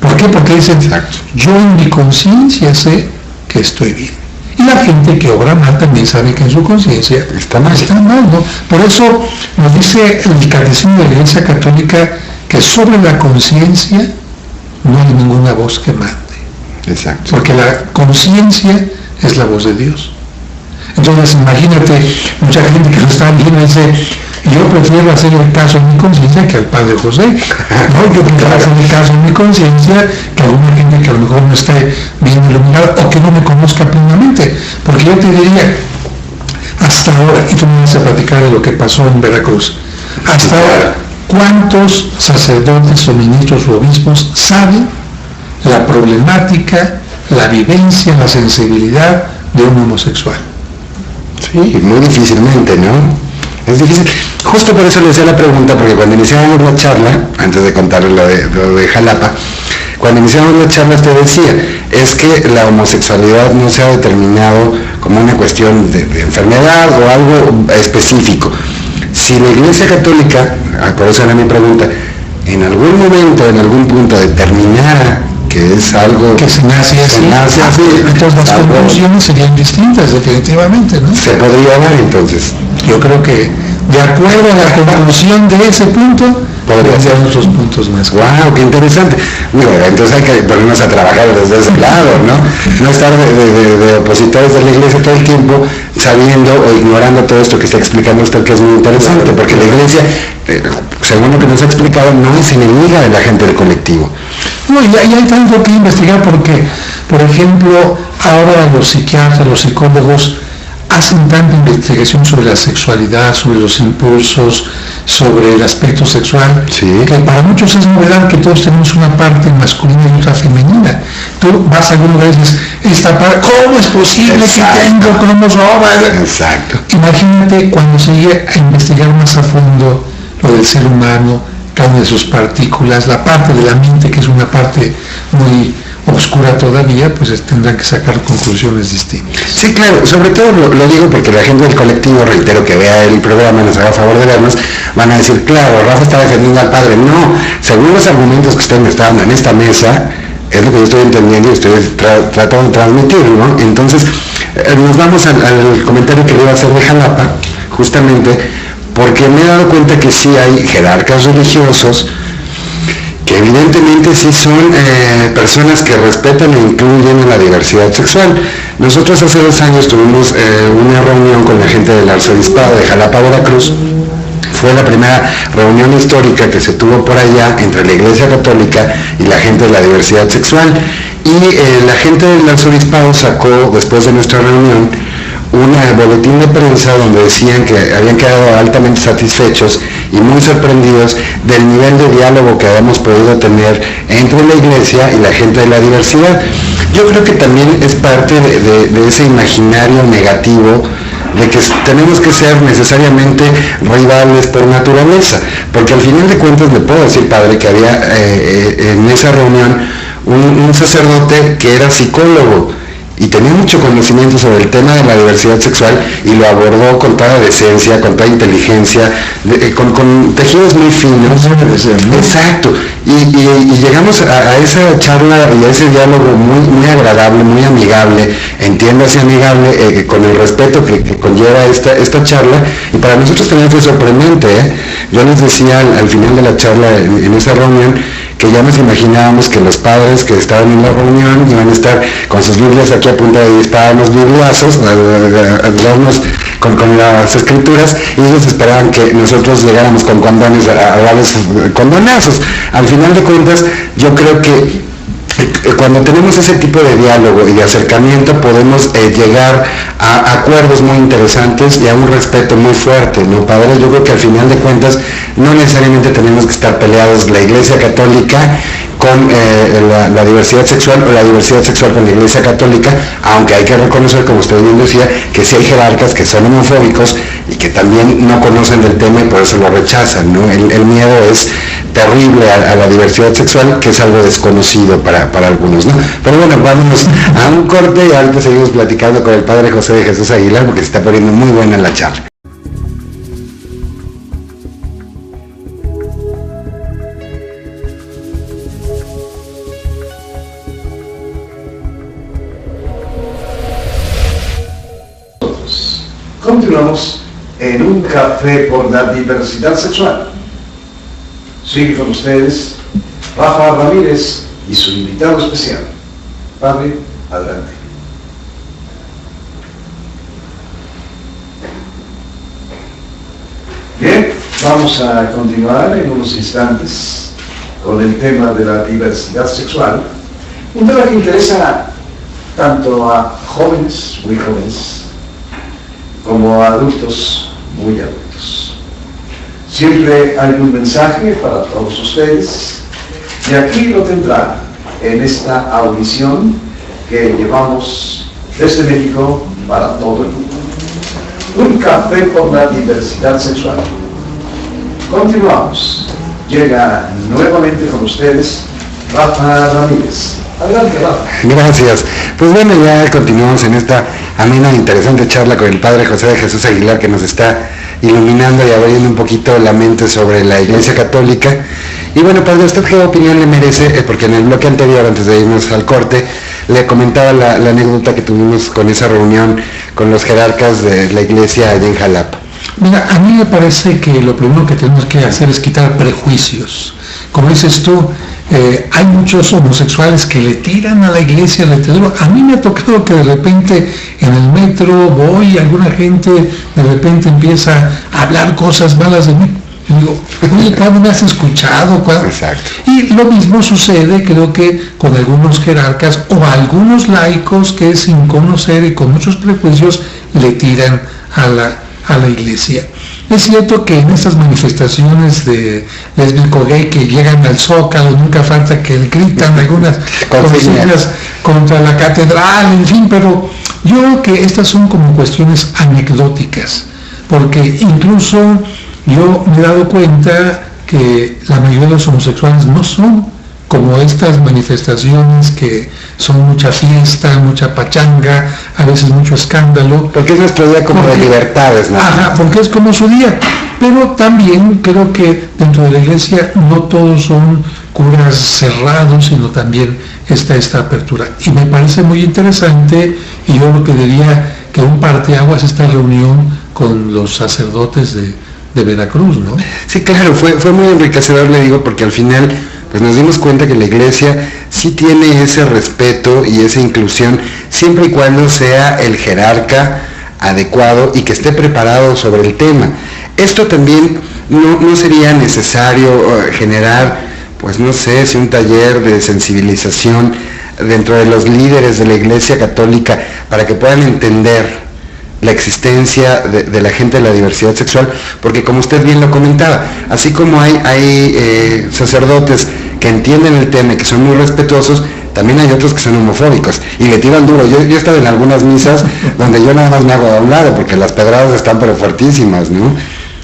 Speaker 2: ¿Por qué? Porque dicen,
Speaker 3: exacto,
Speaker 2: yo en mi conciencia sé que estoy bien. Y la gente que obra mal también sabe que en su conciencia
Speaker 3: está mal,
Speaker 2: ¿no? Por eso nos dice el Catecismo de la Iglesia Católica que sobre la conciencia no hay ninguna voz que mande.
Speaker 3: Exacto.
Speaker 2: Porque la conciencia es la voz de Dios. Entonces imagínate, mucha gente que lo está viendo dice, yo prefiero hacer el caso en mi conciencia que al Padre José, ¿no? Yo prefiero hacer el caso en mi conciencia que a alguna gente que a lo mejor no esté bien iluminada o que no me conozca plenamente. Porque yo te diría, hasta ahora, y tú me vas a platicar de lo que pasó en Veracruz, hasta ahora, ¿cuántos sacerdotes o ministros o obispos saben la problemática, la vivencia, la sensibilidad de un homosexual?
Speaker 3: Sí, muy difícilmente, ¿no? Es difícil. Justo por eso le hacía la pregunta, porque cuando iniciábamos la charla, antes de contarles lo de Jalapa, cuando iniciábamos la charla te decía, es que la homosexualidad no se ha determinado como una cuestión de enfermedad o algo específico. Si la Iglesia Católica, por eso era mi pregunta, en algún momento, en algún punto determinara que es algo
Speaker 2: que se nace así, entonces las conclusiones serían distintas, definitivamente, ¿no?
Speaker 3: Se podría dar entonces.
Speaker 2: Yo creo que de acuerdo a la conclusión de ese punto, podrían ser otros puntos más.
Speaker 3: ¡Wow! ¡Qué interesante! Bueno, entonces hay que ponernos a trabajar desde ese lado, ¿no? No estar de opositores de la Iglesia todo el tiempo sabiendo o ignorando todo esto que está explicando usted, que es muy interesante, porque la Iglesia, según lo que nos ha explicado, no es enemiga de la gente del colectivo.
Speaker 2: No, y hay tanto que investigar porque, por ejemplo, ahora los psiquiatras, los psicólogos hacen tanta investigación sobre la sexualidad, sobre los impulsos, sobre el aspecto sexual,
Speaker 3: sí,
Speaker 2: que para muchos es novedad que todos tenemos una parte masculina y otra femenina. Tú vas a algún lugar y dices, esta parte, ¿cómo es posible que tengo cromosomas?
Speaker 3: Exacto.
Speaker 2: Imagínate cuando se llegue a investigar más a fondo lo del ser humano, cada una de sus partículas, la parte de la mente que es una parte muy oscura todavía, pues tendrán que sacar conclusiones distintas.
Speaker 3: Sí, claro, sobre todo lo digo porque la gente del colectivo, reitero, que vea el programa, nos haga favor de vernos, van a decir, claro, Rafa está defendiendo al padre. No, según los argumentos que usted me está dando en esta mesa, es lo que yo estoy entendiendo y estoy tratando de transmitir, ¿no? Entonces, nos vamos al comentario que le iba a hacer de Jalapa, justamente, porque me he dado cuenta que sí hay jerarcas religiosos que evidentemente sí son personas que respetan e incluyen a la diversidad sexual. Nosotros hace 2 años tuvimos una reunión con la gente del Arzobispado de Jalapa, Veracruz. Fue la primera reunión histórica que se tuvo por allá entre la Iglesia Católica y la gente de la diversidad sexual. Y la gente del Arzobispado sacó, después de nuestra reunión, un boletín de prensa donde decían que habían quedado altamente satisfechos y muy sorprendidos del nivel de diálogo que habíamos podido tener entre la Iglesia y la gente de la diversidad. Yo creo que también es parte de ese imaginario negativo de que tenemos que ser necesariamente rivales por naturaleza, porque al final de cuentas le puedo decir, padre, que había en esa reunión un sacerdote que era psicólogo y tenía mucho conocimiento sobre el tema de la diversidad sexual y lo abordó con toda decencia, con toda inteligencia, con tejidos muy finos. Exacto. Y llegamos a esa charla y a ese diálogo muy agradable, muy amigable, entiéndase amigable, con el respeto que conlleva esta charla, y para nosotros también fue sorprendente, ¿eh? Yo les decía al final de la charla en esa reunión que ya nos imaginábamos que los padres que estaban en la reunión iban a estar con sus Biblias aquí a punto de disparar los bibliazos, a darnos con las escrituras, y ellos esperaban que nosotros llegáramos con condones a darles condonazos. Al final de cuentas, yo creo que cuando tenemos ese tipo de diálogo y de acercamiento podemos llegar a acuerdos muy interesantes y a un respeto muy fuerte, ¿no, padre? Yo creo que al final de cuentas no necesariamente tenemos que estar peleados la Iglesia Católica con la diversidad sexual o la diversidad sexual con la Iglesia Católica, aunque hay que reconocer, como usted bien decía, que sí hay jerarcas que son homofóbicos y que también no conocen del tema y por eso lo rechazan, ¿no? El miedo es terrible a la diversidad sexual, que es algo desconocido para algunos, ¿no? Pero bueno, vámonos a un corte y ahorita seguimos platicando con el Padre José de Jesús Aguilar, porque se está poniendo muy buena la charla.
Speaker 4: Continuamos en un café por la diversidad sexual. Sigue con ustedes Rafa Ramírez y su invitado especial. Padre, adelante. Bien, vamos a continuar en unos instantes con el tema de la diversidad sexual. Un tema que interesa tanto a jóvenes, muy jóvenes, como a adultos, muy adultos. Siempre hay un mensaje para todos ustedes y aquí lo tendrán en esta audición que llevamos desde México para todo el mundo. Un café por la diversidad sexual. Continuamos. Llega nuevamente con ustedes Rafa Ramírez. Adelante, Rafa.
Speaker 3: Gracias. Pues bueno, ya continuamos en esta amena e interesante charla con el Padre José de Jesús Aguilar, que nos está iluminando y abriendo un poquito la mente sobre la Iglesia Católica. Y bueno, Padre, ¿usted qué opinión le merece? Porque en el bloque anterior, antes de irnos al corte, le comentaba la anécdota que tuvimos con esa reunión con los jerarcas de la Iglesia allá en Jalapa.
Speaker 2: Mira, a mí me parece que lo primero que tenemos que hacer es quitar prejuicios. Como dices tú, hay muchos homosexuales que le tiran a la iglesia, a mí me ha tocado que de repente en el metro voy y alguna gente de repente empieza a hablar cosas malas de mí. Y digo, oye, ¿cuándo me has escuchado?
Speaker 3: Exacto.
Speaker 2: Y lo mismo sucede, creo que con algunos jerarcas o algunos laicos que sin conocer y con muchos prejuicios le tiran a la iglesia. Es cierto que en estas manifestaciones de lésbico-gay que llegan al Zócalo, nunca falta que gritan algunas consignas contra la catedral, en fin, pero yo creo que estas son como cuestiones anecdóticas, porque incluso yo me he dado cuenta que la mayoría de los homosexuales no son como estas manifestaciones que son mucha fiesta, mucha pachanga, a veces mucho escándalo.
Speaker 3: Porque es nuestro día como de libertades, ¿no?
Speaker 2: Ajá, porque es como su día. Pero también creo que dentro de la iglesia no todos son curas cerrados, sino también está esta apertura. Y me parece muy interesante, y yo lo que diría que un parteaguas esta reunión con los sacerdotes de Veracruz, ¿no?
Speaker 3: Sí, claro, fue muy enriquecedor, le digo, porque al final pues nos dimos cuenta que la iglesia sí tiene ese respeto y esa inclusión, siempre y cuando sea el jerarca adecuado y que esté preparado sobre el tema. Esto también no sería necesario generar, pues no sé, si un taller de sensibilización dentro de los líderes de la Iglesia Católica para que puedan entender la existencia de la gente de la diversidad sexual, porque como usted bien lo comentaba, así como hay sacerdotes que entienden el tema y que son muy respetuosos, también hay otros que son homofóbicos y le tiran duro. Yo he estado en algunas misas donde yo nada más me hago a un lado porque las pedradas están pero fuertísimas, ¿no?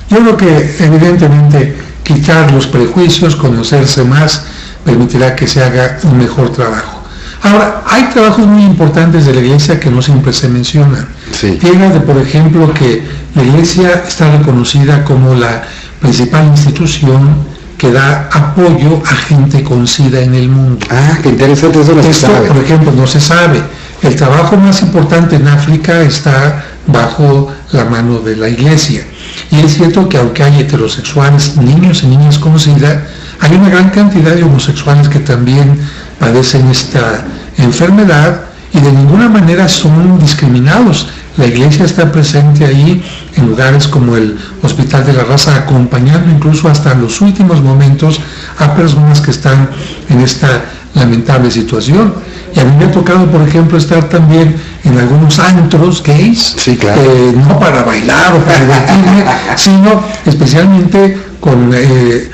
Speaker 2: Yo creo que evidentemente quitar los prejuicios, conocerse más, permitirá que se haga un mejor trabajo. Ahora, hay trabajos muy importantes de la iglesia que no siempre se mencionan.
Speaker 3: Sí.
Speaker 2: Fíjate, por ejemplo, que la iglesia está reconocida como la principal institución que da apoyo a gente con SIDA en el mundo.
Speaker 3: Ah, qué interesante, eso no se sabe.
Speaker 2: Por ejemplo, no se sabe. El trabajo más importante en África está bajo la mano de la iglesia. Y es cierto que aunque hay heterosexuales, niños y niñas con SIDA, hay una gran cantidad de homosexuales que también padecen esta enfermedad y de ninguna manera son discriminados. La iglesia está presente ahí en lugares como el Hospital de la Raza, acompañando incluso hasta los últimos momentos a personas que están en esta lamentable situación. Y a mí me ha tocado, por ejemplo, estar también en algunos antros gays,
Speaker 3: sí, claro.
Speaker 2: No para bailar o para divertirme, sino especialmente con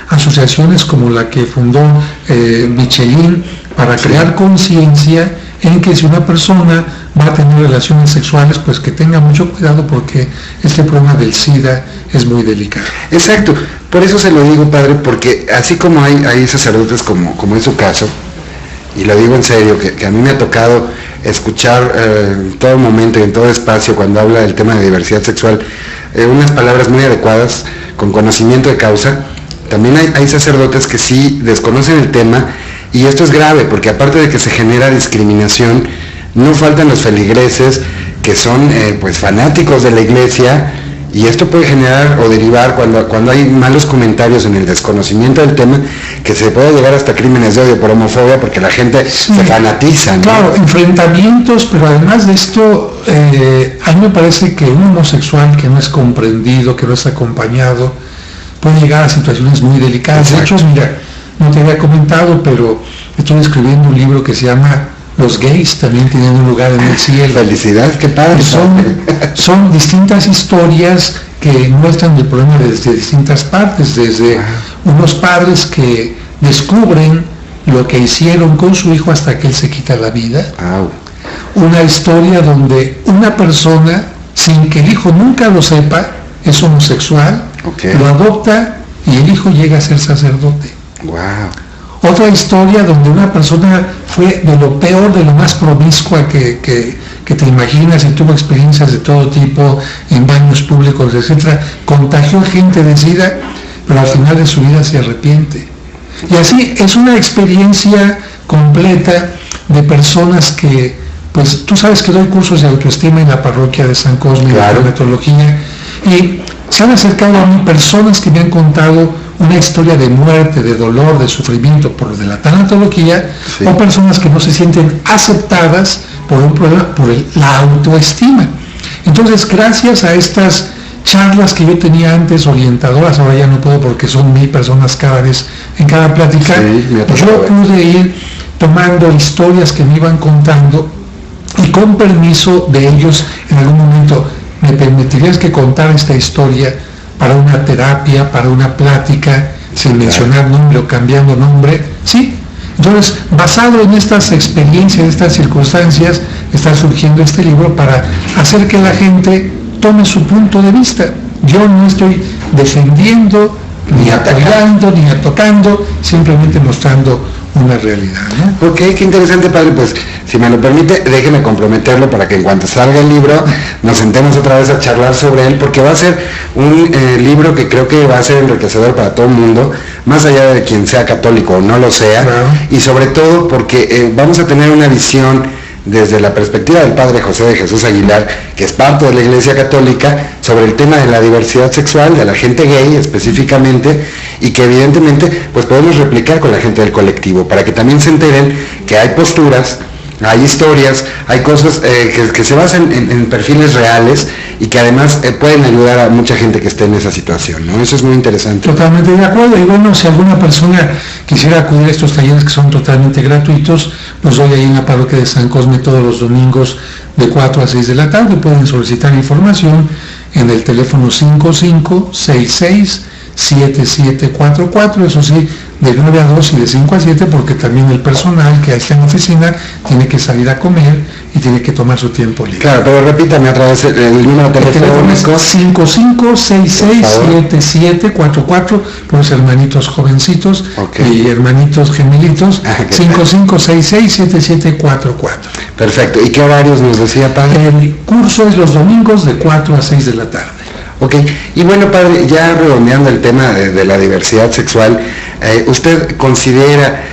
Speaker 2: asociaciones como la que fundó Michelin para crear conciencia en que si una persona va a tener relaciones sexuales, pues que tenga mucho cuidado porque este problema del SIDA es muy delicado.
Speaker 3: Exacto, por eso se lo digo, padre, porque así como hay sacerdotes como en su caso, y lo digo en serio, que a mí me ha tocado escuchar en todo momento y en todo espacio cuando habla del tema de diversidad sexual, unas palabras muy adecuadas, con conocimiento de causa. También hay sacerdotes que sí desconocen el tema, y esto es grave, porque aparte de que se genera discriminación, no faltan los feligreses que son pues fanáticos de la iglesia, y esto puede generar o derivar cuando hay malos comentarios en el desconocimiento del tema, que se puede llegar hasta crímenes de odio por homofobia, porque la gente se fanatiza, ¿no?
Speaker 2: Claro, enfrentamientos, pero además de esto, a mí me parece que un homosexual que no es comprendido, que no es acompañado, puede llegar a situaciones muy delicadas.
Speaker 3: Exacto.
Speaker 2: De hecho, mira, no te había comentado, pero estoy escribiendo un libro que se llama Los gays también tienen un lugar en el cielo.
Speaker 3: Felicidad, qué padre.
Speaker 2: Son distintas historias que muestran el problema desde distintas partes, desde unos padres que descubren lo que hicieron con su hijo hasta que él se quita la vida. Una historia donde una persona, sin que el hijo nunca lo sepa, es homosexual, lo adopta y el hijo llega a ser sacerdote. Otra historia donde una persona fue de lo peor, de lo más promiscua que te imaginas, y tuvo experiencias de todo tipo en baños públicos, etcétera, contagió gente de SIDA, pero al final de su vida se arrepiente. Y así es una experiencia completa de personas que, pues tú sabes que doy cursos de autoestima en la parroquia de San Cosme, de tanatología, y se han acercado a mí personas que me han contado una historia de muerte, de dolor, de sufrimiento por lo de la tanatología, o personas que no se sienten aceptadas por un problema, por la autoestima. Entonces, gracias a estas charlas que yo tenía antes, orientadoras, ahora ya no puedo porque son 1000 personas cada vez en cada plática, yo pude ir tomando historias que me iban contando, y con permiso de ellos, en algún momento, ¿me permitirías que contara esta historia para una terapia, para una plática, sin mencionar nombre o cambiando nombre? Sí. Entonces, basado en estas experiencias, en estas circunstancias, está surgiendo este libro para hacer que la gente tome su punto de vista. Yo no estoy defendiendo, ni apoyando, ni atacando, simplemente mostrando una realidad, ¿no?
Speaker 3: Ok, qué interesante, padre. Pues, si me lo permite, déjeme comprometerlo para que en cuanto salga el libro nos sentemos otra vez a charlar sobre él, porque va a ser un libro que creo que va a ser enriquecedor para todo el mundo, más allá de quien sea católico o no lo sea, y sobre todo porque vamos a tener una visión desde la perspectiva del padre José de Jesús Aguilar, que es parte de la Iglesia Católica, sobre el tema de la diversidad sexual, de la gente gay específicamente, y que evidentemente pues podemos replicar con la gente del colectivo, para que también se enteren que hay posturas, hay historias, hay cosas que se basan en perfiles reales y que además pueden ayudar a mucha gente que esté en esa situación, ¿no? Eso es muy interesante.
Speaker 2: Totalmente de acuerdo. Y bueno, si alguna persona quisiera acudir a estos talleres que son totalmente gratuitos, pues hoy ahí en la parroquia de San Cosme todos los domingos de 4 a 6 de la tarde. Pueden solicitar información en el teléfono 5566-7744, eso sí, de 9 a 2 y de 5 a 7, porque también el personal que está en la oficina tiene que salir a comer y tiene que tomar su tiempo libre.
Speaker 3: Claro, pero repítame otra vez el número de teléfono.
Speaker 2: Es 5566-7744, por los hermanitos jovencitos y hermanitos gemelitos, 5566-7744.
Speaker 3: Perfecto. ¿Y qué horarios nos decía, padre?
Speaker 2: El curso es los domingos de 4 a 6 de la tarde.
Speaker 3: Ok, y bueno, padre, ya redondeando el tema de la diversidad sexual, ¿usted considera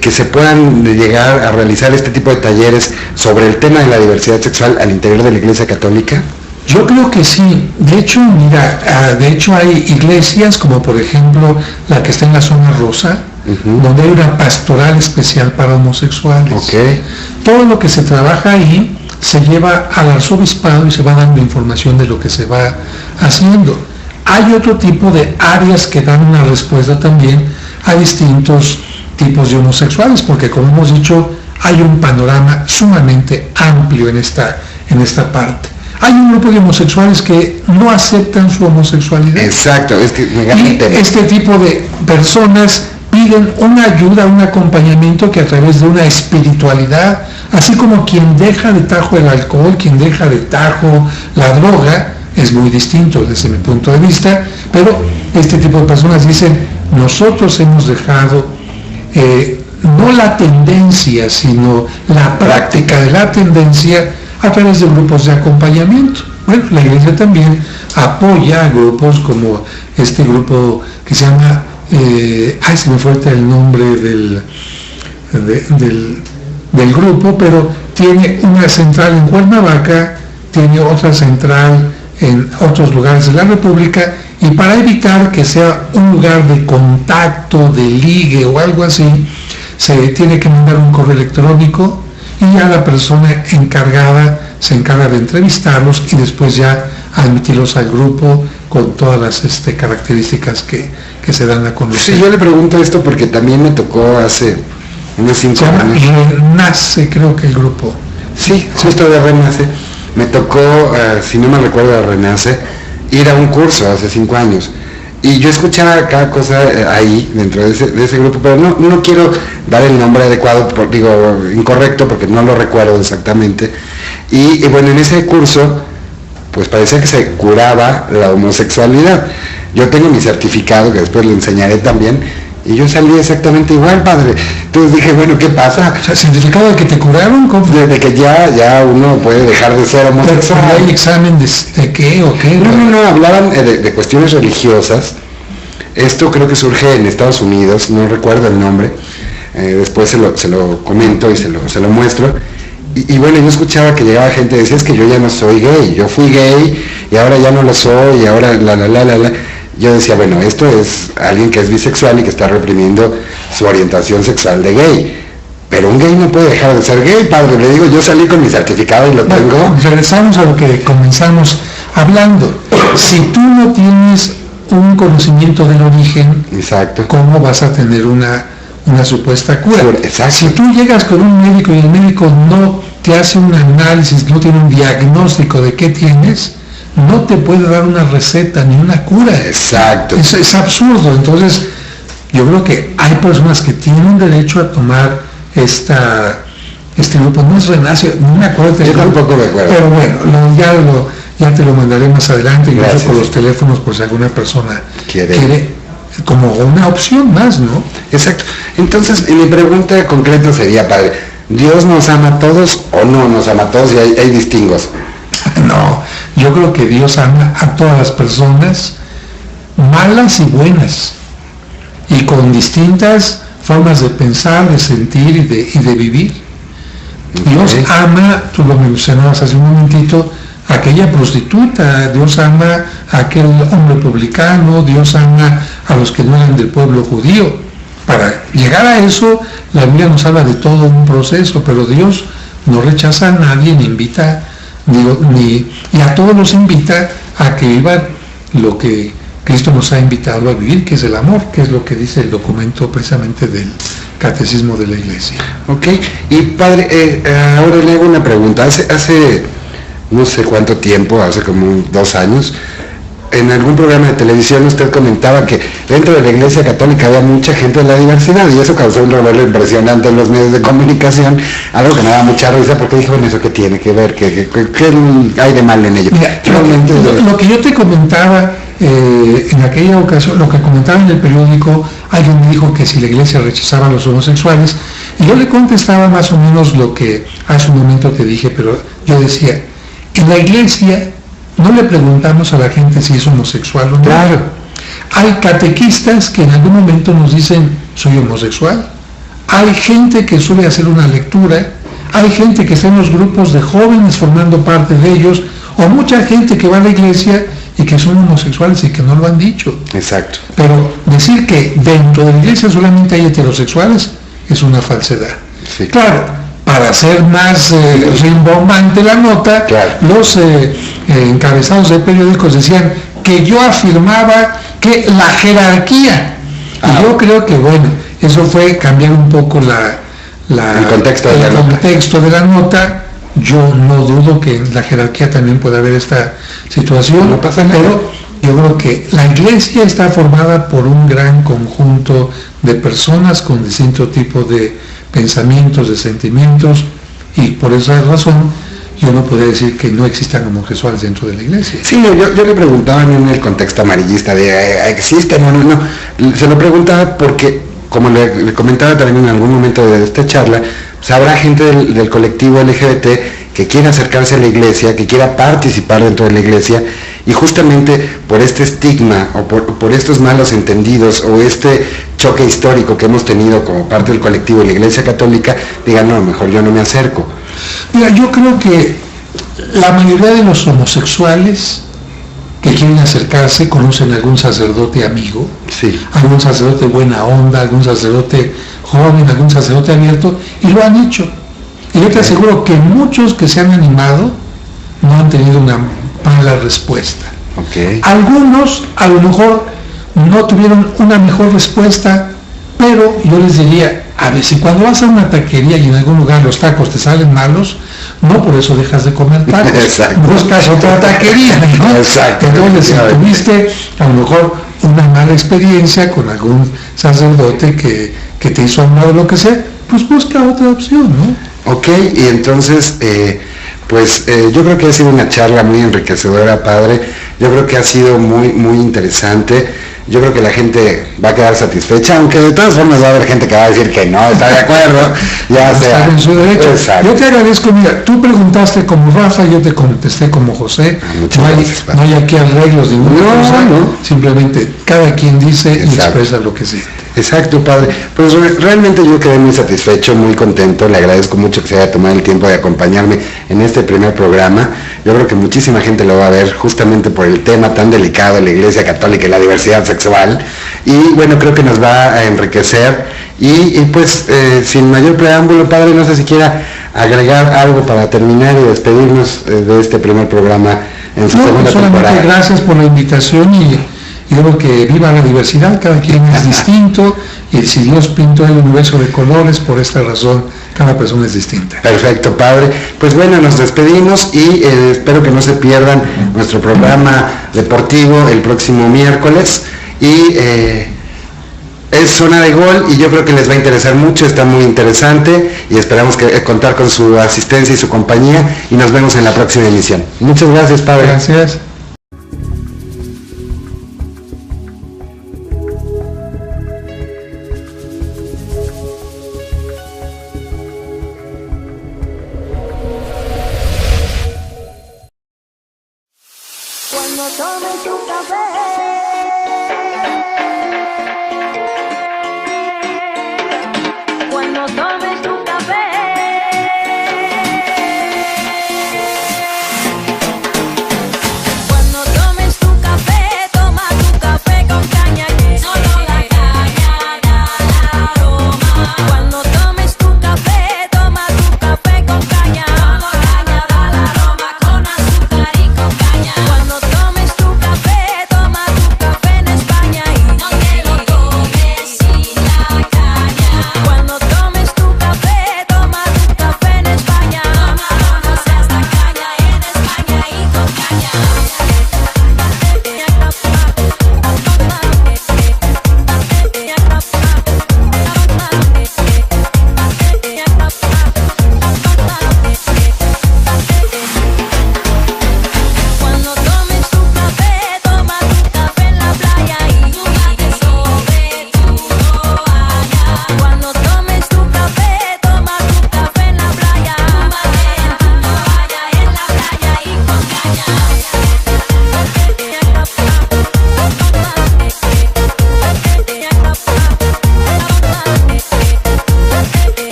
Speaker 3: que se puedan llegar a realizar este tipo de talleres sobre el tema de la diversidad sexual al interior de la Iglesia Católica?
Speaker 2: Yo creo que sí. De hecho, mira, hay iglesias como por ejemplo la que está en la zona rosa, donde hay una pastoral especial para homosexuales. Todo lo que se trabaja ahí se lleva al arzobispado y se va dando información de lo que se va haciendo. Hay otro tipo de áreas que dan una respuesta también a distintos tipos de homosexuales, porque como hemos dicho, hay un panorama sumamente amplio en esta parte. Hay un grupo de homosexuales que no aceptan su homosexualidad.
Speaker 3: Exacto, es que me
Speaker 2: Y este tipo de personas piden una ayuda, un acompañamiento que a través de una espiritualidad, así como quien deja de tajo el alcohol, quien deja de tajo la droga, es muy distinto desde mi punto de vista, pero este tipo de personas dicen, nosotros hemos dejado no la tendencia, sino la práctica de la tendencia a través de grupos de acompañamiento. Bueno, la Iglesia también apoya a grupos como este grupo que se llama, se me falta el nombre del grupo, pero tiene una central en Cuernavaca, tiene otra central en otros lugares de la República, y para evitar que sea un lugar de contacto, de ligue o algo así, se tiene que mandar un correo electrónico y ya la persona encargada se encarga de entrevistarlos y después ya admitirlos al grupo con todas las características que se dan a conocer.
Speaker 3: Sí, yo le pregunto esto porque también me tocó hace unos 5 años.
Speaker 2: Renace, creo que el grupo.
Speaker 3: Sí, justo de Renace. Me tocó, si no me recuerdo de Renace, ir a un curso hace 5 años. Y yo escuchaba cada cosa ahí, dentro de ese grupo, pero no quiero dar el nombre adecuado, incorrecto, porque no lo recuerdo exactamente. Y bueno, en ese curso, pues parecía que se curaba la homosexualidad. Yo tengo mi certificado, que después le enseñaré también, y yo salí exactamente igual, padre. Entonces dije, bueno, ¿qué pasa?
Speaker 2: O sea, ¿certificado de que te curaron? ¿Cómo?
Speaker 3: De que ya uno puede dejar de ser homosexual.
Speaker 2: ¿Pero hay examen de qué o qué?
Speaker 3: No, hablaban de cuestiones religiosas. Esto creo que surge en Estados Unidos, no recuerdo el nombre. Después se lo comento y se lo muestro. Y bueno, yo escuchaba que llegaba gente y decía, es que yo ya no soy gay, yo fui gay y ahora ya no lo soy, y ahora la. Yo decía, bueno, esto es alguien que es bisexual y que está reprimiendo su orientación sexual de gay. Pero un gay no puede dejar de ser gay, padre. Le digo, yo salí con mi certificado y lo tengo.
Speaker 2: Regresamos a lo que comenzamos hablando. Si tú no tienes un conocimiento del origen,
Speaker 3: exacto,
Speaker 2: ¿cómo vas a tener una supuesta cura?
Speaker 3: Exacto.
Speaker 2: Si tú llegas con un médico y el médico no te hace un análisis, no tiene un diagnóstico de qué tienes, no te puede dar una receta ni una cura.
Speaker 3: Exacto.
Speaker 2: Es absurdo. Entonces, yo creo que hay personas que tienen derecho a tomar este grupo. No es Renace, no me acuerdo.
Speaker 3: Yo tampoco me acuerdo.
Speaker 2: Pero bueno, ya te lo mandaré más adelante, incluso
Speaker 3: gracias,
Speaker 2: por los teléfonos, por si alguna persona
Speaker 3: quiere
Speaker 2: como una opción más, ¿no?
Speaker 3: Exacto. Entonces, mi pregunta concreta sería, padre, ¿Dios nos ama a todos o no nos ama a todos y hay distingos?
Speaker 2: No, yo creo que Dios ama a todas las personas, malas y buenas, y con distintas formas de pensar, de sentir y de vivir. Okay. Dios ama, tú lo mencionabas hace un momentito, a aquella prostituta, Dios ama a aquel hombre publicano, Dios ama a los que no eran del pueblo judío. Para llegar a eso, la Biblia nos habla de todo un proceso, pero Dios no rechaza a nadie, ni invita, y a todos nos invita a que vivan lo que Cristo nos ha invitado a vivir, que es el amor, que es lo que dice el documento precisamente del Catecismo de la Iglesia.
Speaker 3: Ok, y padre, ahora le hago una pregunta. Hace no sé cuánto tiempo, hace como 2 años, en algún programa de televisión usted comentaba que dentro de la Iglesia Católica había mucha gente de la diversidad, y eso causó un revuelo impresionante en los medios de comunicación, algo que me daba mucha risa, porque dije, bueno, ¿eso qué tiene que ver? ¿Qué hay de mal en ello?
Speaker 2: Mira, lo que yo te comentaba en aquella ocasión, lo que comentaba en el periódico, alguien me dijo que si la Iglesia rechazaba a los homosexuales, y yo le contestaba más o menos lo que hace un momento te dije, pero yo decía, en la Iglesia no le preguntamos a la gente si es homosexual o no.
Speaker 3: Claro.
Speaker 2: Hay catequistas que en algún momento nos dicen, soy homosexual. Hay gente que suele hacer una lectura, hay gente que está en los grupos de jóvenes formando parte de ellos, o mucha gente que va a la iglesia y que son homosexuales y que no lo han dicho.
Speaker 3: Exacto.
Speaker 2: Pero decir que dentro de la iglesia solamente hay heterosexuales es una falsedad.
Speaker 3: Sí.
Speaker 2: Claro, para hacer más rimbombante la nota,
Speaker 3: claro,
Speaker 2: los encabezados de periódicos decían que yo afirmaba que la jerarquía, y yo creo que bueno, eso fue cambiar un poco el contexto de la nota, Yo no dudo que en la jerarquía también pueda haber esta situación,
Speaker 3: No pasa nada.
Speaker 2: pero yo creo que la iglesia está formada por un gran conjunto de personas con distinto tipo de pensamientos, de sentimientos, y por esa razón yo no podría decir que no existan homosexuales dentro de la iglesia.
Speaker 3: Sí, no, yo le preguntaba en el contexto amarillista de ¿existe? No. Se lo preguntaba porque, como le comentaba también en algún momento de esta charla, pues habrá gente del colectivo LGBT que quiera acercarse a la iglesia, que quiera participar dentro de la iglesia, y justamente por este estigma o por estos malos entendidos o este choque histórico que hemos tenido como parte del colectivo de la Iglesia Católica, digan, no, mejor yo no me acerco.
Speaker 2: Mira, yo creo que la mayoría de los homosexuales que quieren acercarse conocen a algún sacerdote amigo,
Speaker 3: Sí.
Speaker 2: algún sacerdote buena onda, algún sacerdote joven, algún sacerdote abierto, y lo han hecho. Y yo te aseguro que muchos que se han animado no han tenido una mala respuesta.
Speaker 3: Ok.
Speaker 2: Algunos a lo mejor no tuvieron una mejor respuesta, pero yo les diría, a ver, si cuando vas a una taquería y en algún lugar los tacos te salen malos, no por eso dejas de comer tacos,
Speaker 3: Exacto.
Speaker 2: buscas otra taquería, ¿no?
Speaker 3: Exacto.
Speaker 2: Entonces, si tuviste a lo mejor una mala experiencia con algún sacerdote que te hizo mal o lo que sea, pues busca otra opción, ¿no?
Speaker 3: Ok, y entonces, yo creo que ha sido una charla muy enriquecedora, padre. Yo creo que ha sido muy interesante. Yo creo que la gente va a quedar satisfecha, aunque de todas formas va a haber gente que va a decir que no está de acuerdo, ya sea.
Speaker 2: Está en su derecho.
Speaker 3: Exacto.
Speaker 2: Yo te agradezco, mira, tú preguntaste como Rafa, yo te contesté como José.
Speaker 3: Muchas
Speaker 2: No hay,
Speaker 3: gracias, padre.
Speaker 2: no hay aquí arreglos de ninguna
Speaker 3: No,
Speaker 2: cosa,
Speaker 3: no.
Speaker 2: simplemente cada quien dice y
Speaker 3: Exacto.
Speaker 2: expresa lo que siente.
Speaker 3: Exacto, padre. Pues realmente yo quedé muy satisfecho, muy contento. Le agradezco mucho que se haya tomado el tiempo de acompañarme en este primer programa. Yo creo que muchísima gente lo va a ver justamente por el tema tan delicado de la Iglesia Católica y la diversidad sexual. Y bueno, creo que nos va a enriquecer. Y pues, sin mayor preámbulo, padre, no sé si quiera agregar algo para terminar y despedirnos de este primer programa en su
Speaker 2: No,
Speaker 3: segunda
Speaker 2: solamente
Speaker 3: temporada.
Speaker 2: gracias por la invitación y yo creo que viva la diversidad, cada quien es distinto y si Dios pintó el universo de colores, por esta razón cada persona es distinta.
Speaker 3: Perfecto, padre. Pues bueno, nos despedimos y espero que no se pierdan nuestro programa deportivo el próximo miércoles. Y es Zona de Gol y yo creo que les va a interesar mucho, está muy interesante y esperamos contar con su asistencia y su compañía y nos vemos en la próxima emisión. Muchas gracias, padre.
Speaker 2: Gracias.
Speaker 1: Cuando tomes tu café